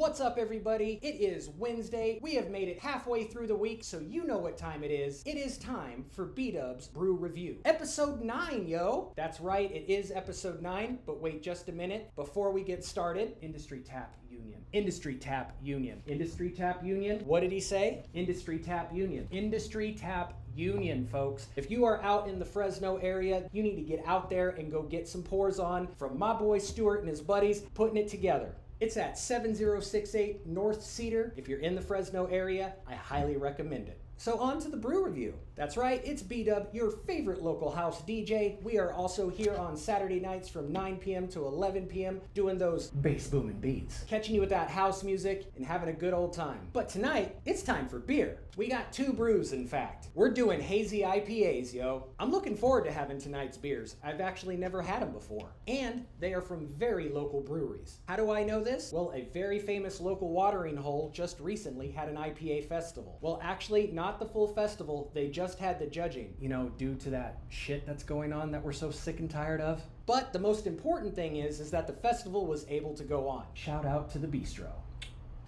What's up, everybody? It is Wednesday. We have made it halfway through the week, so you know what time it is. It is time for Bdub's Brew Review. Episode 9, yo! That's right, it is episode 9, but wait just a minute. Before we get started, Industry Tap Union. Industry Tap Union. Industry Tap Union? What did he say? Industry Tap Union. Industry Tap Union, folks. If you are out in the Fresno area, you need to get out there and go get some pours on from my boy Stuart and his buddies putting it together. It's at 7068 North Cedar. If you're in the Fresno area, I highly recommend it. So on to the brew review. That's right, it's Bdub, your favorite local house DJ. We are also here on Saturday nights from 9 p.m. to 11 p.m. doing those bass booming beats, catching you with that house music and having a good old time. But tonight, it's time for beer. We got 2 brews, in fact. We're doing hazy IPAs, yo. I'm looking forward to having tonight's beers. I've actually never had them before. And they are from very local breweries. How do I know this? Well, a very famous local watering hole just recently had an IPA festival. Well, actually, not the full festival. They just had the judging, due to that shit that's going on that we're so sick and tired of. But the most important thing is that the festival was able to go on. Shout out to the bistro.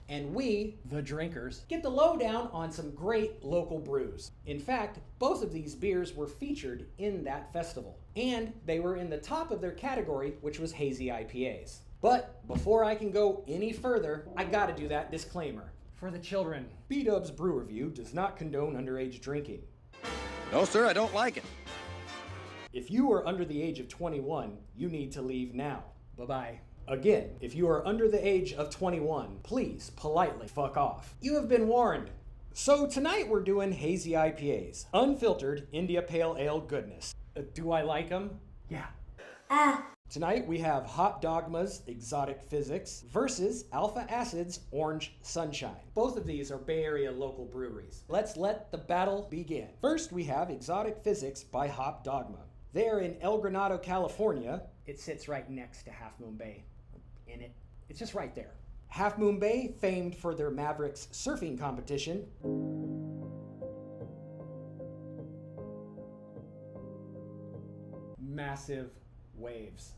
And we, the drinkers, get the lowdown on some great local brews. In fact, both of these beers were featured in that festival. And they were in the top of their category, which was hazy IPAs. But before I can go any further, I gotta do that disclaimer. For the children, Bdub's Brew Review does not condone underage drinking. No, sir, I don't like it. If you are under the age of 21, you need to leave now. Bye-bye. Again, if you are under the age of 21, please politely fuck off. You have been warned. So tonight we're doing hazy IPAs, unfiltered India Pale Ale goodness. Do I like them? Yeah. Tonight we have Hop Dogma's Exotic Physics versus Alpha Acid's Orange Sunshine. Both of these are Bay Area local breweries. Let's let the battle begin. First we have Exotic Physics by Hop Dogma. They're in El Granado, California. It sits right next to Half Moon Bay. It's just right there. Half Moon Bay, famed for their Mavericks surfing competition. Massive waves.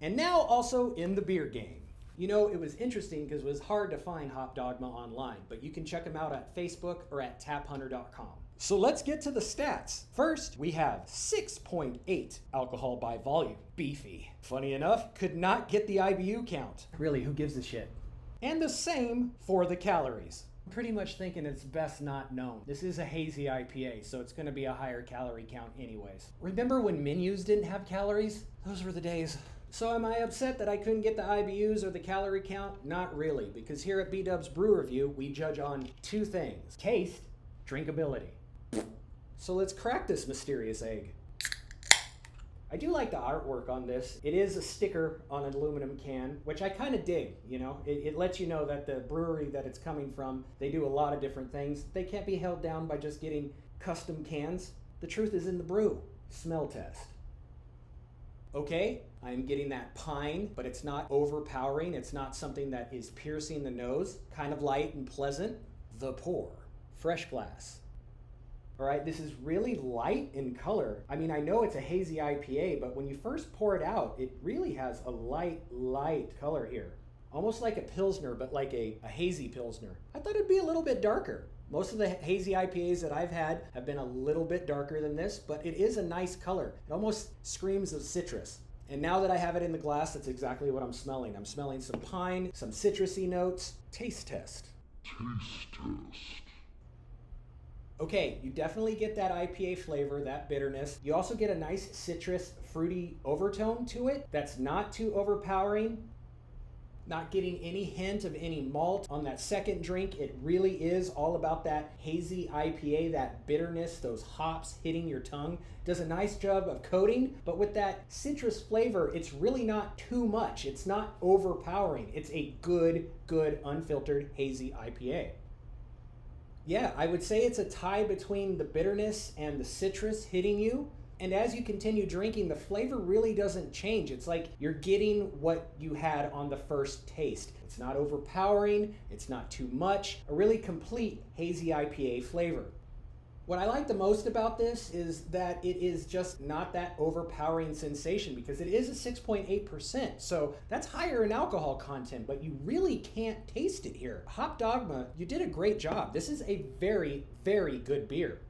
And now also in the beer game. It was interesting because it was hard to find Hop Dogma online, but you can check them out at Facebook or at taphunter.com. So let's get to the stats. First, we have 6.8 alcohol by volume. Beefy. Funny enough, could not get the IBU count. Really, who gives a shit? And the same for the calories. I'm pretty much thinking it's best not known. This is a hazy IPA, so it's gonna be a higher calorie count anyways. Remember when menus didn't have calories? Those were the days. So am I upset that I couldn't get the IBUs or the calorie count? Not really, because here at Bdub's Brew Review, we judge on 2 things: taste, drinkability. So let's crack this mysterious egg. I do like the artwork on this. It is a sticker on an aluminum can, which I kind of dig, It lets you know that the brewery that it's coming from, they do a lot of different things. They can't be held down by just getting custom cans. The truth is in the brew. Smell test. Okay, I'm getting that pine, but it's not overpowering. It's not something that is piercing the nose. Kind of light and pleasant. The pour. Fresh glass. All right, this is really light in color. I mean, I know it's a hazy IPA, but when you first pour it out, it really has a light color here. Almost like a Pilsner, but like a hazy Pilsner. I thought it'd be a little bit darker. Most of the hazy IPAs that I've had have been a little bit darker than this, but it is a nice color. It almost screams of citrus. And now that I have it in the glass, that's exactly what I'm smelling. I'm smelling some pine, some citrusy notes. Taste test. Taste test. Okay, you definitely get that IPA flavor, that bitterness. You also get a nice citrus, fruity overtone to it that's not too overpowering. Not getting any hint of any malt. On that second drink, it really is all about that hazy IPA, that bitterness, those hops hitting your tongue. Does a nice job of coating, but with that citrus flavor, it's really not too much. It's not overpowering. It's a good unfiltered hazy IPA. Yeah, I would say it's a tie between the bitterness and the citrus hitting you. And as you continue drinking, the flavor really doesn't change. It's like you're getting what you had on the first taste. It's not overpowering, it's not too much, a really complete hazy IPA flavor. What I like the most about this is that it is just not that overpowering sensation because it is a 6.8%. So that's higher in alcohol content, but you really can't taste it here. Hop Dogma, you did a great job. This is a very, very good beer.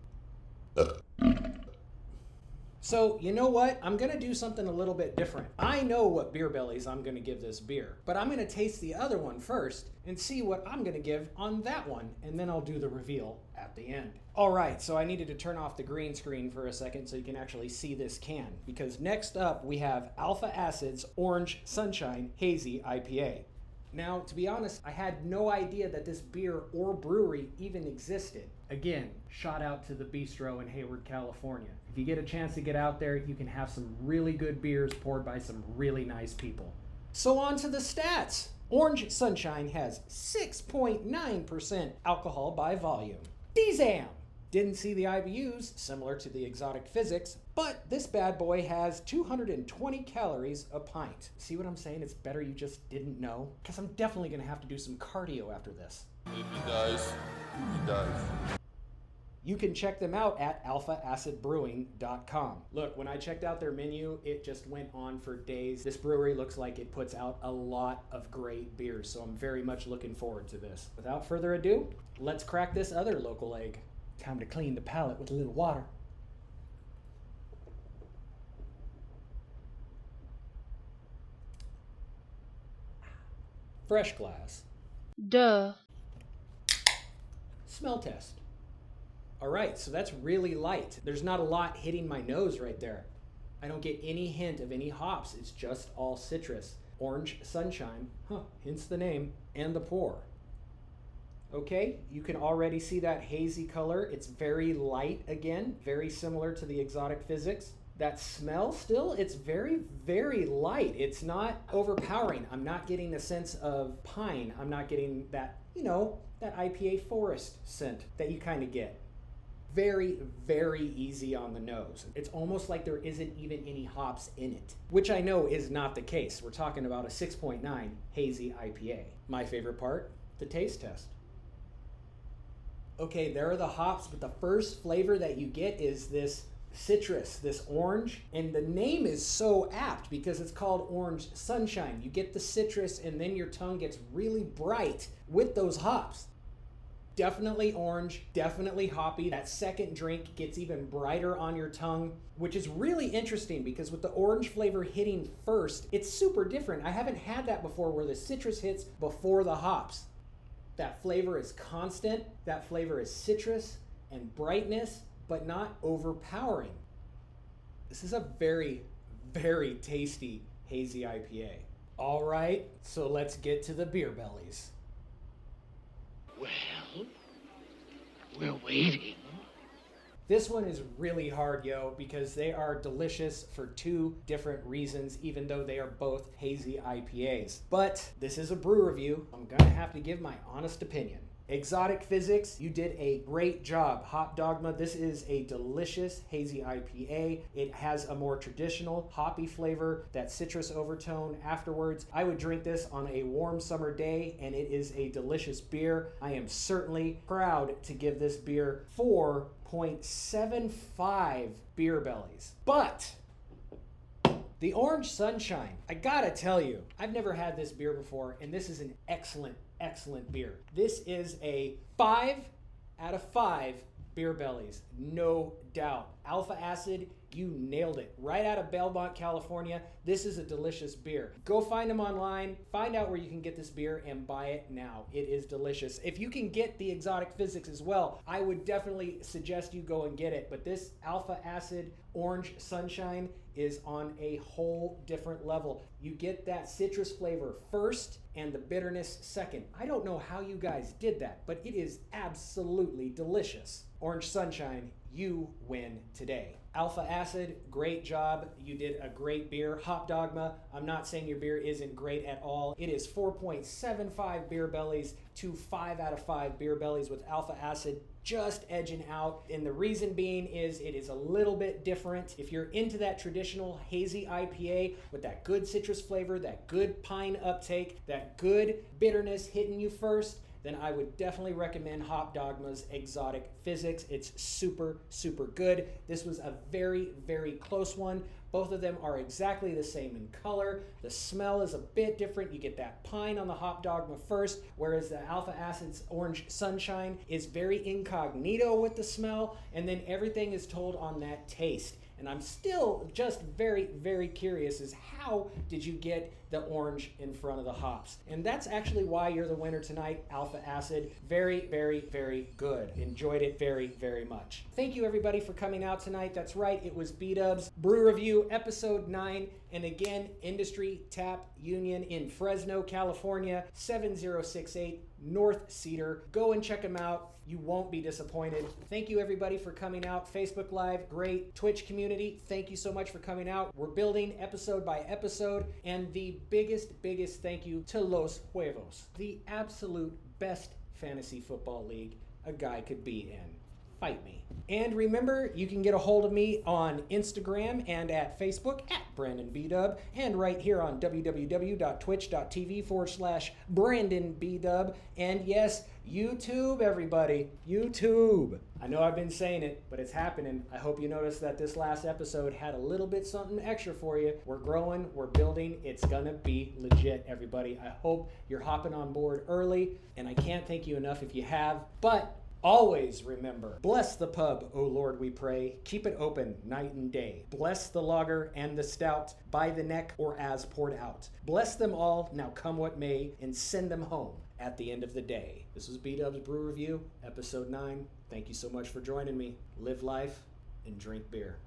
So, you know what? I'm going to do something a little bit different. I know what beer bellies I'm going to give this beer, but I'm going to taste the other one first and see what I'm going to give on that one, and then I'll do the reveal at the end. All right, so I needed to turn off the green screen for a second so you can actually see this can, because next up we have Alpha Acid's Orange Sunshine Hazy IPA. Now, to be honest, I had no idea that this beer or brewery even existed. Again, shout out to the Bistro in Hayward, California. If you get a chance to get out there, you can have some really good beers poured by some really nice people. So on to the stats. Orange Sunshine has 6.9% alcohol by volume. Dizam! Didn't see the IBUs, similar to the exotic physics, but this bad boy has 220 calories a pint. See what I'm saying? It's better you just didn't know, because I'm definitely going to have to do some cardio after this. If he dies, he dies. You can check them out at alphaacidbrewing.com. Look, when I checked out their menu, it just went on for days. This brewery looks like it puts out a lot of great beers, so I'm very much looking forward to this. Without further ado, let's crack this other local egg. Time to clean the palate with a little water. Fresh glass. Duh. Smell test. All right, so that's really light. There's not a lot hitting my nose right there. I don't get any hint of any hops. It's just all citrus. Orange Sunshine, hence the name, and the pour. Okay, you can already see that hazy color. It's very light again, very similar to the exotic physics. That smell still, it's very, very light. It's not overpowering. I'm not getting a sense of pine. I'm not getting that, that IPA forest scent that you kind of get. Very, very easy on the nose. It's almost like there isn't even any hops in it, which I know is not the case. We're talking about a 6.9 hazy IPA. My favorite part, the taste test. Okay, there are the hops, but the first flavor that you get is this citrus, this orange, and the name is so apt because it's called Orange Sunshine. You get the citrus and then your tongue gets really bright with those hops. Definitely orange, definitely hoppy. That second drink gets even brighter on your tongue, which is really interesting because with the orange flavor hitting first, it's super different. I haven't had that before where the citrus hits before the hops. That flavor is constant, that flavor is citrus and brightness, but not overpowering. This is a very, very tasty hazy IPA. All right, so let's get to the beer bellies. Well, we're waiting. This one is really hard, because they are delicious for two different reasons, even though they are both hazy IPAs. But this is a brew review. I'm gonna have to give my honest opinion. Exotic Physics, you did a great job. Hop Dogma, this is a delicious hazy IPA. It has a more traditional hoppy flavor, that citrus overtone afterwards. I would drink this on a warm summer day, and it is a delicious beer. I am certainly proud to give this beer 4.75 beer bellies. But the Orange Sunshine, I gotta tell you, I've never had this beer before, and this is an excellent beer. This is a 5 out of 5 beer bellies, no doubt. Alpha Acid, you nailed it. Right out of Belmont, California, this is a delicious beer. Go find them online, find out where you can get this beer, and buy it now. It is delicious. If you can get the Exotic Physics as well, I would definitely suggest you go and get it. But this Alpha Acid Orange Sunshine is on a whole different level. You get that citrus flavor first and the bitterness second. I don't know how you guys did that, but it is absolutely delicious. Orange Sunshine, you win today. Alpha Acid, great job. You did a great beer. Hop Dogma, I'm not saying your beer isn't great at all. It is 4.75 beer bellies to 5 out of 5 beer bellies with Alpha Acid just edging out. And the reason being is it is a little bit different. If you're into that traditional hazy IPA with that good citrus flavor, that good pine uptake, that good bitterness hitting you first, then I would definitely recommend Hop Dogma's Exotic Physics. It's super, super good. This was a very, very close one. Both of them are exactly the same in color. The smell is a bit different. You get that pine on the Hop Dogma first, whereas the Alpha Acid's Orange Sunshine is very incognito with the smell, and then everything is told on that taste. And I'm still just very, very curious as how did you get the orange in front of the hops? And that's actually why you're the winner tonight, Alpha Acid. Very, very, very good. Enjoyed it very, very much. Thank you everybody for coming out tonight. That's right, it was Bdub's Brew Review episode 9. And again, Industry Tap Union in Fresno, California, 7068 North Cedar. Go and check them out. You won't be disappointed. Thank you everybody for coming out. Facebook Live, great. Twitch community, thank you so much for coming out. We're building episode by episode. And the biggest thank you to Los Huevos, the absolute best fantasy football league a guy could be in. Fight me. And remember, you can get a hold of me on Instagram and at Facebook at Brandon Bdub, and right here on www.twitch.tv/Brandon Bdub. And yes, YouTube, everybody. YouTube. I know I've been saying it, but it's happening. I hope you noticed that this last episode had a little bit something extra for you. We're growing, we're building. It's gonna be legit, everybody. I hope you're hopping on board early, and I can't thank you enough if you have. But always remember, bless the pub, O Lord, we pray. Keep it open night and day. Bless the lager and the stout, by the neck or as poured out. Bless them all, now come what may, and send them home at the end of the day. This was Bdub's Brew Review, episode 9. Thank you so much for joining me. Live life and drink beer.